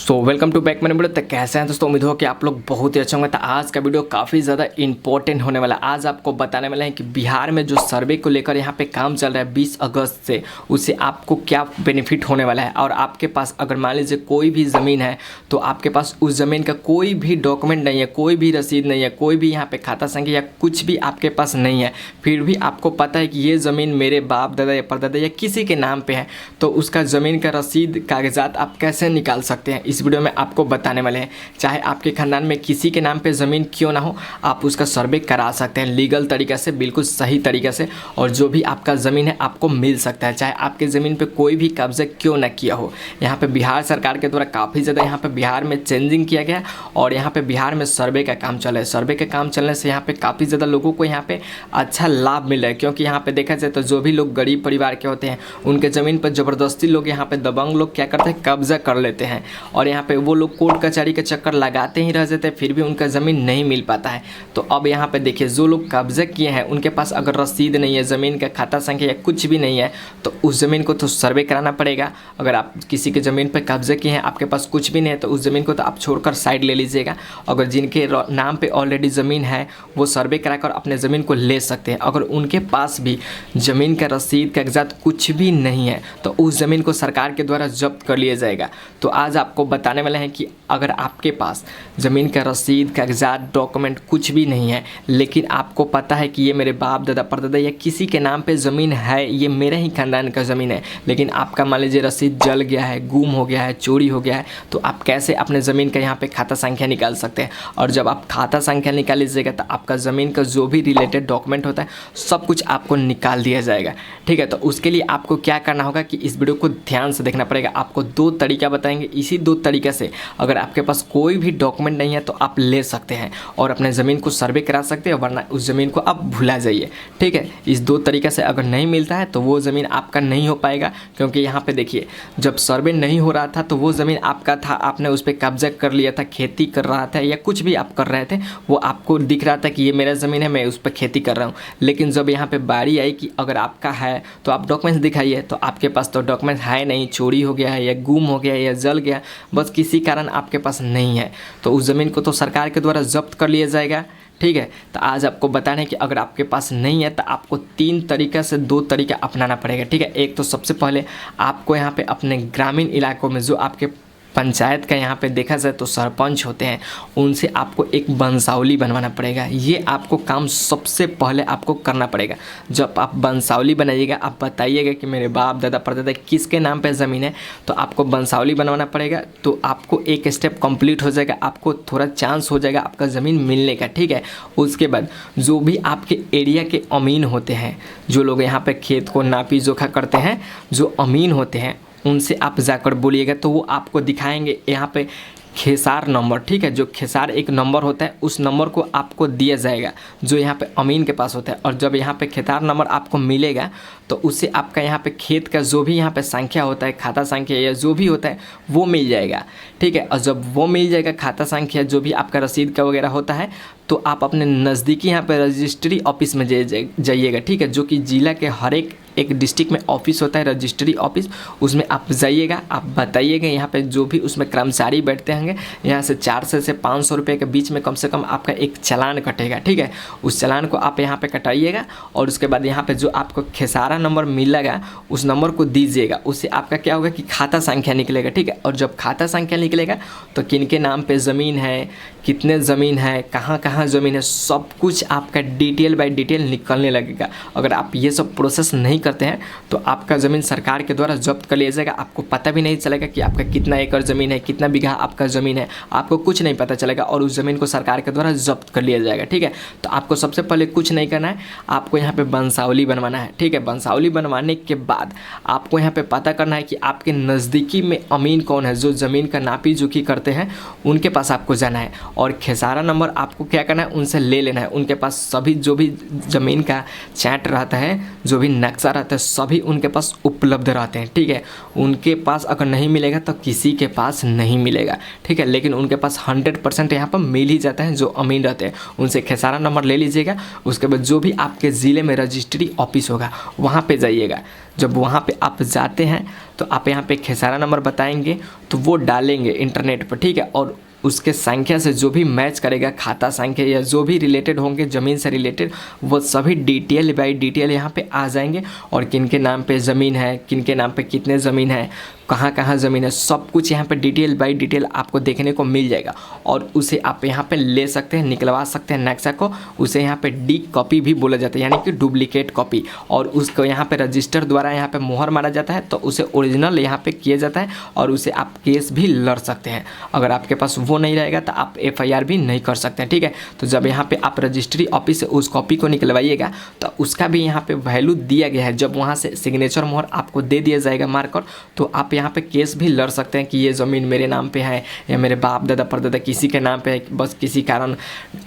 Welcome to back मैंने video. तो कैसे हैं दोस्तों, उम्मीद हो कि आप लोग बहुत ही अच्छे होंगे। तो आज का वीडियो काफ़ी ज़्यादा इंपॉर्टेंट होने वाला है। आज आपको बताने वाले हैं कि बिहार में जो सर्वे को लेकर यहाँ पे काम चल रहा है 20 अगस्त से, उससे आपको क्या बेनिफिट होने वाला है। और आपके पास अगर मान लीजिए कोई भी ज़मीन है तो आपके पास उस ज़मीन का कोई भी डॉक्यूमेंट नहीं है, कोई भी रसीद नहीं है, कोई भी यहाँ पर खाता संख्या या कुछ भी आपके पास नहीं है, फिर भी आपको पता है कि ये ज़मीन मेरे बाप दादा या परदादा या किसी के नाम पर है, तो उसका ज़मीन का रसीद कागजात आप कैसे निकाल सकते हैं इस वीडियो में आपको बताने वाले हैं। चाहे आपके खानदान में किसी के नाम पे ज़मीन क्यों ना हो, आप उसका सर्वे करा सकते हैं लीगल तरीक़े से, बिल्कुल सही तरीक़े से, और जो भी आपका ज़मीन है आपको मिल सकता है, चाहे आपके ज़मीन पे कोई भी कब्जा क्यों ना किया हो। यहाँ पे बिहार सरकार के द्वारा काफ़ी ज़्यादा यहाँ पे बिहार में चेंजिंग किया गया और यहाँ पे बिहार में सर्वे का काम चल रहा है। सर्वे के काम चलने से यहाँ पे काफ़ी ज़्यादा लोगों को यहाँ पे अच्छा लाभ मिल रहा है, क्योंकि यहाँ पे देखा जाए तो जो भी लोग गरीब परिवार के होते हैं उनके ज़मीन पर ज़बरदस्ती लोग यहाँ पे दबंग लोग क्या करते हैं, कब्जा कर लेते हैं, और यहाँ पे वो लोग कोर्ट कचहरी के चक्कर लगाते ही रह जाते हैं, फिर भी उनका ज़मीन नहीं मिल पाता है। तो अब यहाँ पे देखिए, जो लोग कब्जा किए हैं उनके पास अगर रसीद नहीं है, ज़मीन का खाता संख्या या कुछ भी नहीं है, तो उस ज़मीन को तो सर्वे कराना पड़ेगा। अगर आप किसी के ज़मीन पर कब्जा किए हैं, आपके पास कुछ भी नहीं है, तो उस ज़मीन को तो आप छोड़कर साइड ले लीजिएगा। अगर जिनके नाम पर ऑलरेडी ज़मीन है वो सर्वे कराकर अपने ज़मीन को ले सकते हैं। अगर उनके पास भी ज़मीन का रसीद कागजात कुछ भी नहीं है तो उस ज़मीन को सरकार के द्वारा जब्त कर लिया जाएगा। तो आज आपको बताने वाले हैं कि अगर आपके पास ज़मीन का रसीद कागजात डॉक्यूमेंट कुछ भी नहीं है, लेकिन आपको पता है कि ये मेरे बाप दादा परदादा या किसी के नाम पे ज़मीन है, ये मेरे ही खानदान का ज़मीन है, लेकिन आपका मान लीजिए रसीद जल गया है, गुम हो गया है, चोरी हो गया है, तो आप कैसे अपने ज़मीन का यहाँ पे खाता संख्या निकाल सकते हैं। और जब आप खाता संख्या निकाल लीजिएगा तो आपका ज़मीन का जो भी रिलेटेड डॉक्यूमेंट होता है सब कुछ आपको निकाल दिया जाएगा। ठीक है, तो उसके लिए आपको क्या करना होगा कि इस वीडियो को ध्यान से देखना पड़ेगा। आपको दो तरीका बताएंगे, इसी दो तरीके से अगर आपके पास कोई भी डॉक्यूमेंट नहीं है तो आप ले सकते हैं और अपने ज़मीन को सर्वे करा सकते हैं, वरना उस ज़मीन को आप भुला जाइए। ठीक है, इस दो तरीके से अगर नहीं मिलता है तो वो ज़मीन आपका नहीं हो पाएगा, क्योंकि यहाँ पे देखिए, जब सर्वे नहीं हो रहा था तो वो ज़मीन आपका था, आपने उस पर कब्जा कर लिया था, खेती कर रहा था या कुछ भी आप कर रहे थे, वो आपको दिख रहा था कि ये मेरा ज़मीन है, मैं उस पर खेती कर रहा हूँ। लेकिन जब यहाँ पर बारी आई कि अगर आपका है तो आप डॉक्यूमेंट्स दिखाइए, तो आपके पास तो डॉक्यूमेंट है नहीं, चोरी हो गया है या गुम हो गया है या जल गया, बस किसी कारण आपके पास नहीं है, तो उस ज़मीन को तो सरकार के द्वारा जब्त कर लिया जाएगा। ठीक है, तो आज आपको बताना है कि अगर आपके पास नहीं है तो आपको तीन तरीक़े से दो तरीका अपनाना पड़ेगा। ठीक है, एक तो सबसे पहले आपको यहाँ पे अपने ग्रामीण इलाकों में जो आपके पंचायत का यहाँ पे देखा जाए तो सरपंच होते हैं, उनसे आपको एक वंशावली बनवाना पड़ेगा। ये आपको काम सबसे पहले आपको करना पड़ेगा। जब आप वंशावली बनाइएगा, आप बताइएगा कि मेरे बाप दादा परदादा किसके नाम पे ज़मीन है, तो आपको वंशावली बनवाना पड़ेगा। तो आपको एक स्टेप कंप्लीट हो जाएगा, आपको थोड़ा चांस हो जाएगा आपका ज़मीन मिलने का। ठीक है, उसके बाद जो भी आपके एरिया के अमीन होते हैं, जो लोग यहाँ पर खेत को नापी जोखा करते हैं, जो अमीन होते हैं, उनसे आप जाकर बोलिएगा तो वो आपको दिखाएंगे यहाँ पे खेसार नंबर। ठीक है, जो खेसार एक नंबर होता है, उस नंबर को आपको दिया जाएगा जो यहाँ पे अमीन के पास होता है। और जब यहाँ पे खेसार नंबर आपको मिलेगा तो उससे आपका यहाँ पे खेत का जो भी यहाँ पे संख्या होता है, खाता संख्या या जो भी होता है वो मिल जाएगा। ठीक है, और जब वो मिल जाएगा खाता संख्या, जो भी आपका रसीद का वगैरह होता है, तो आप अपने नज़दीकी यहाँ पे रजिस्ट्री ऑफिस में जाइएगा। ठीक है, जो कि ज़िला के हर एक डिस्ट्रिक्ट में ऑफिस होता है, रजिस्ट्री ऑफिस, उसमें आप जाइएगा, आप बताइएगा यहाँ पे जो भी उसमें कर्मचारी बैठते होंगे, यहाँ से 400 से 500 रुपये के बीच में कम से कम आपका एक चालान कटेगा। ठीक है, उस चालान को आप यहाँ पे कटाइएगा और उसके बाद यहाँ पे जो आपको खेसारा नंबर मिलेगा उस नंबर को दीजिएगा। उससे आपका क्या होगा कि खाता संख्या निकलेगा। ठीक है, और जब खाता संख्या निकलेगा तो किनके नाम पर ज़मीन है, कितने ज़मीन है, कहाँ कहाँ ज़मीन है, सब कुछ आपका डिटेल बाय डिटेल निकलने लगेगा। अगर आप ये सब प्रोसेस नहीं करते हैं तो आपका ज़मीन सरकार के द्वारा जब्त कर लिया जाएगा। आपको पता भी नहीं चलेगा कि आपका कितना एकड़ ज़मीन है, कितना बीघा आपका ज़मीन है, आपको कुछ नहीं पता चलेगा और उस ज़मीन को सरकार के द्वारा जब्त कर लिया जाएगा। ठीक है, तो आपको सबसे पहले कुछ नहीं करना है, आपको यहाँ पे वंशावली बनवाना है। ठीक है, वंशावली बनवाने के बाद आपको यहाँ पे पता करना है कि आपके नज़दीकी में अमीन कौन है, जो ज़मीन का नापी जोखी करते हैं, उनके पास आपको जाना है और खेसारा नंबर आपको क्या करना है, उनसे ले लेना है। उनके पास सभी जो भी ज़मीन का चार्ट रहता है, जो भी नक्शा रहता है सभी उनके पास उपलब्ध रहते हैं, ठीक है। उनके पास अगर नहीं मिलेगा तो किसी के पास नहीं मिलेगा, ठीक है। लेकिन उनके पास 100% यहाँ पर मिल ही जाता है जो अमीन रहते हैं। उनसे खेसारा नंबर ले लीजिएगा, उसके बाद जो भी आपके ज़िले में रजिस्ट्री ऑफिस होगा वहाँ पे जाइएगा। जब वहाँ पे आप जाते हैं तो आप यहाँ पे खेसारा नंबर बताएंगे तो वो डालेंगे इंटरनेट पर, ठीक है। और उसके संख्या से जो भी मैच करेगा, खाता संख्या या जो भी रिलेटेड होंगे ज़मीन से रिलेटेड, वो सभी डिटेल बाई डिटेल यहाँ पे आ जाएंगे। और किन के नाम पे ज़मीन है, किन के नाम पे कितने ज़मीन है, कहाँ कहाँ ज़मीन है, सब कुछ यहाँ पे डिटेल बाई डिटेल आपको देखने को मिल जाएगा। और उसे आप यहाँ पे ले सकते हैं, निकलवा सकते हैं नक्शा को। उसे यहाँ पे डी कॉपी भी बोला जाता है, यानी कि डुप्लीकेट कॉपी। और उसको यहाँ पे रजिस्टर द्वारा यहाँ पे मोहर मारा जाता है, तो उसे ओरिजिनल यहाँ पे किया जाता है और उसे आप केस भी लड़ सकते हैं। अगर आपके पास वो नहीं रहेगा तो आप FIR भी नहीं कर सकते हैं, ठीक है। तो जब यहाँ पे आप रजिस्ट्री ऑफिस से उस कॉपी को निकलवाइएगा तो उसका भी यहाँ पे वैल्यू दिया गया है। जब वहाँ से सिग्नेचर मोहर आपको दे दिया जाएगा मार्कर, तो आप यहाँ पे केस भी लड़ सकते हैं कि ये ज़मीन मेरे नाम पे है या मेरे बाप दादा परदादा किसी के नाम पे है, बस किसी कारण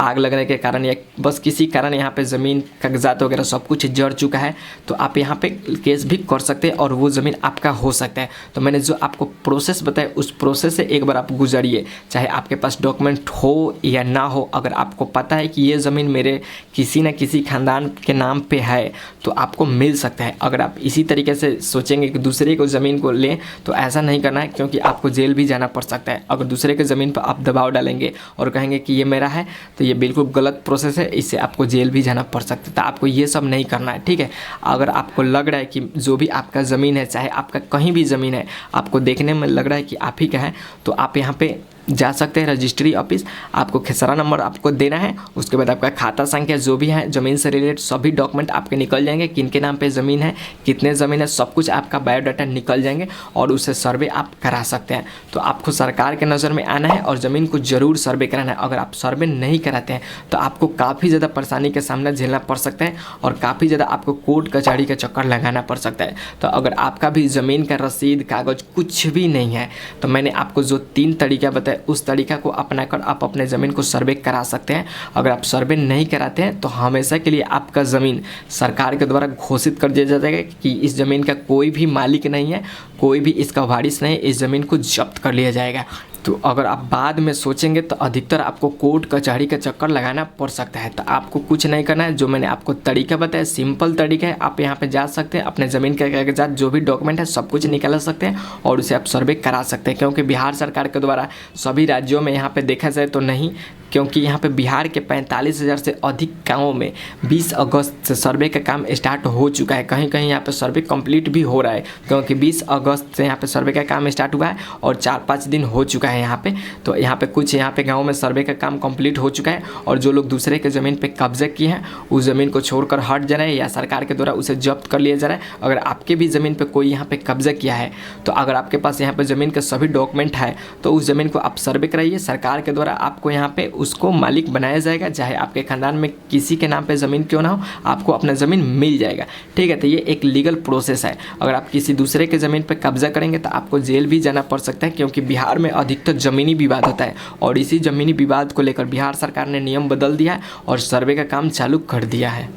आग लगने के कारण या बस किसी कारण यहाँ पे ज़मीन कागजात वगैरह सब कुछ जड़ चुका है, तो आप यहाँ पे केस भी कर सकते हैं और वो ज़मीन आपका हो सकता है। तो मैंने जो आपको प्रोसेस बताया उस प्रोसेस से एक बार आप गुजरिए, चाहे आपके पास डॉक्यूमेंट हो या ना हो। अगर आपको पता है कि ये ज़मीन मेरे किसी न किसी खानदान के नाम पे है तो आपको मिल सकता है। अगर आप इसी तरीके से सोचेंगे कि दूसरे को ज़मीन को लें तो ऐसा नहीं करना है, क्योंकि आपको जेल भी जाना पड़ सकता है। अगर दूसरे के ज़मीन पर आप दबाव डालेंगे और कहेंगे कि ये मेरा है तो ये बिल्कुल गलत प्रोसेस है, इससे आपको जेल भी जाना पड़ सकता है। तो आपको ये सब नहीं करना है, ठीक है। अगर आपको लग रहा है कि जो भी आपका ज़मीन है, चाहे आपका कहीं भी ज़मीन है, आपको देखने में लग रहा है कि आप ही का है, तो आप यहाँ पे जा सकते हैं रजिस्ट्री ऑफिस। आपको खेसरा नंबर आपको देना है, उसके बाद आपका खाता संख्या जो भी है ज़मीन से रिलेटेड सभी डॉक्यूमेंट आपके निकल जाएंगे। किन के नाम पे ज़मीन है, कितने ज़मीन है, सब कुछ आपका बायोडाटा निकल जाएंगे और उससे सर्वे आप करा सकते हैं। तो आपको सरकार के नज़र में आना है और ज़मीन को ज़रूर सर्वे कराना है। अगर आप सर्वे नहीं कराते हैं तो आपको काफ़ी ज़्यादा परेशानी का सामना झेलना पड़ सकता है और काफ़ी ज़्यादा आपको कोर्ट कचहरी का चक्कर लगाना पड़ सकता है। तो अगर आपका भी ज़मीन का रसीद कागज़ कुछ भी नहीं है तो मैंने आपको जो 3 तरीका बताया उस तरीका को अपनाकर आप अपने ज़मीन को सर्वे करा सकते हैं। अगर आप सर्वे नहीं कराते हैं तो हमेशा के लिए आपका ज़मीन सरकार के द्वारा घोषित कर दिया जाएगा कि इस ज़मीन का कोई भी मालिक नहीं है, कोई भी इसका वारिस नहीं, इस ज़मीन को जब्त कर लिया जाएगा। तो अगर आप बाद में सोचेंगे तो अधिकतर आपको कोर्ट कचहरी का चक्कर लगाना पड़ सकता है। तो आपको कुछ नहीं करना है, जो मैंने आपको तरीका बताया सिंपल तरीका है। आप यहाँ पे जा सकते हैं, अपने ज़मीन के कागजात जो भी डॉक्यूमेंट है सब कुछ निकाल सकते हैं और उसे आप सर्वे करा सकते हैं। क्योंकि बिहार सरकार के द्वारा सभी राज्यों में यहाँ पे देखा जाए तो नहीं, क्योंकि यहाँ पे बिहार के 45,000 से अधिक गाँवों में 20 अगस्त से सर्वे का काम स्टार्ट हो चुका है। कहीं कहीं यहाँ पे सर्वे कंप्लीट भी हो रहा है, क्योंकि 20 अगस्त से यहाँ पे सर्वे का काम स्टार्ट हुआ है और 4-5 दिन हो चुका है यहाँ पे। तो यहाँ पे कुछ यहाँ पे गाँव में सर्वे का काम कंप्लीट हो चुका है और जो लोग दूसरे के ज़मीन पे कब्जे किए हैं उस ज़मीन को छोड़कर हट जा रहे हैं या सरकार के द्वारा उसे जब्त कर लिया जा रहा है। अगर आपके भी ज़मीन पर कोई यहाँ पे कब्जा किया है तो अगर आपके पास यहाँ पर ज़मीन के सभी डॉक्यूमेंट है तो उस ज़मीन को आप सर्वे कराइए। सरकार के द्वारा आपको यहाँ पे उसको मालिक बनाया जाएगा, चाहे आपके खानदान में किसी के नाम पे ज़मीन क्यों ना हो, आपको अपना ज़मीन मिल जाएगा, ठीक है। तो ये एक लीगल प्रोसेस है। अगर आप किसी दूसरे के ज़मीन पे कब्जा करेंगे तो आपको जेल भी जाना पड़ सकता है, क्योंकि बिहार में अधिकतर ज़मीनी विवाद होता है और इसी ज़मीनी विवाद को लेकर बिहार सरकार ने नियम बदल दिया है और सर्वे का काम चालू कर दिया है।